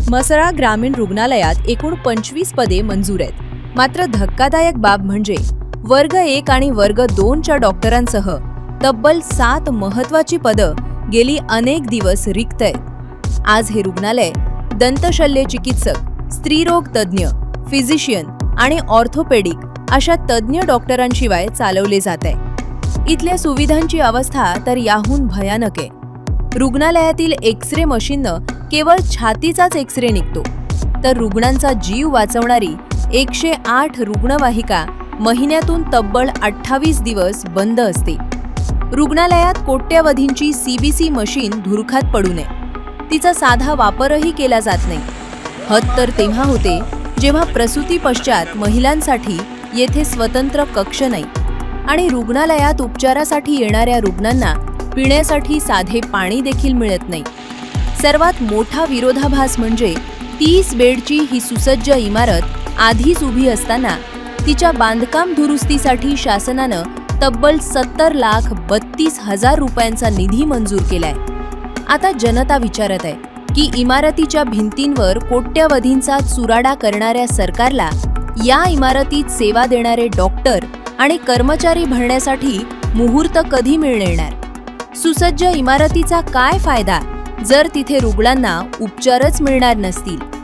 म्हसळा ग्रामीण रुग्णालयात एकूण 25 पदे मंजूर आहेत। मात्र धक्कादायक बाब म्हणजे वर्ग 1 आणि वर्ग 2 च्या डॉक्टरांसह तब्बल 7 महत्त्वाची पदं गेली अनेक दिवस रिक्त आहेत। आज हे रुग्णालय दंतशल्य चिकित्सक, स्त्रीरोग तज्ज्ञ, फिजिशियन आणि ऑर्थोपेडिक अशा तज्ज्ञ डॉक्टरांशिवाय चालवले जात आहे। इथल्या सुविधांची अवस्था तर याहून भयानक आहे। रुग्णालयातील एक्स-रे मशीननं केवळ छातीचाच एक्स-रे निघतो, तर रुग्णांचा जीव वाचवणारी 108 रुग्णवाहिका महिन्यातून तब्बल 28 दिवस बंद असते। रुग्णालयात कोट्यवधींची CBC मशीन धुरखात पडू नये, तिचा साधा वापरही केला जात नाही। हद तर तेव्हा होते जेव्हा प्रसूती पश्चात महिलांसाठी येथे स्वतंत्र कक्ष नाही आणि रुग्णालयात उपचारासाठी येणाऱ्या रुग्णांना पिण्यासाठी साधे पाणी देखील मिळत नाही। सर्वात मोठा विरोधाभास म्हणजे 30 बेडची ही सुसज्ज इमारत आधीच उभी असताना तिच्या बांधकाम दुरुस्तीसाठी शासनानं तब्बल 70,32,000 रुपयांचा निधी मंजूर केलाय। आता जनता विचारत आहे की इमारतीच्या भिंतींवर कोट्यवधींचा चुराडा करणाऱ्या सरकारला या इमारतीत सेवा देणारे डॉक्टर आणि कर्मचारी भरण्यासाठी मुहूर्त कधी मिळणार? सुसज्ज इमारतीचा काय फायदा जर तिथे रुग्णांना उपचारच मिळणार नसतील?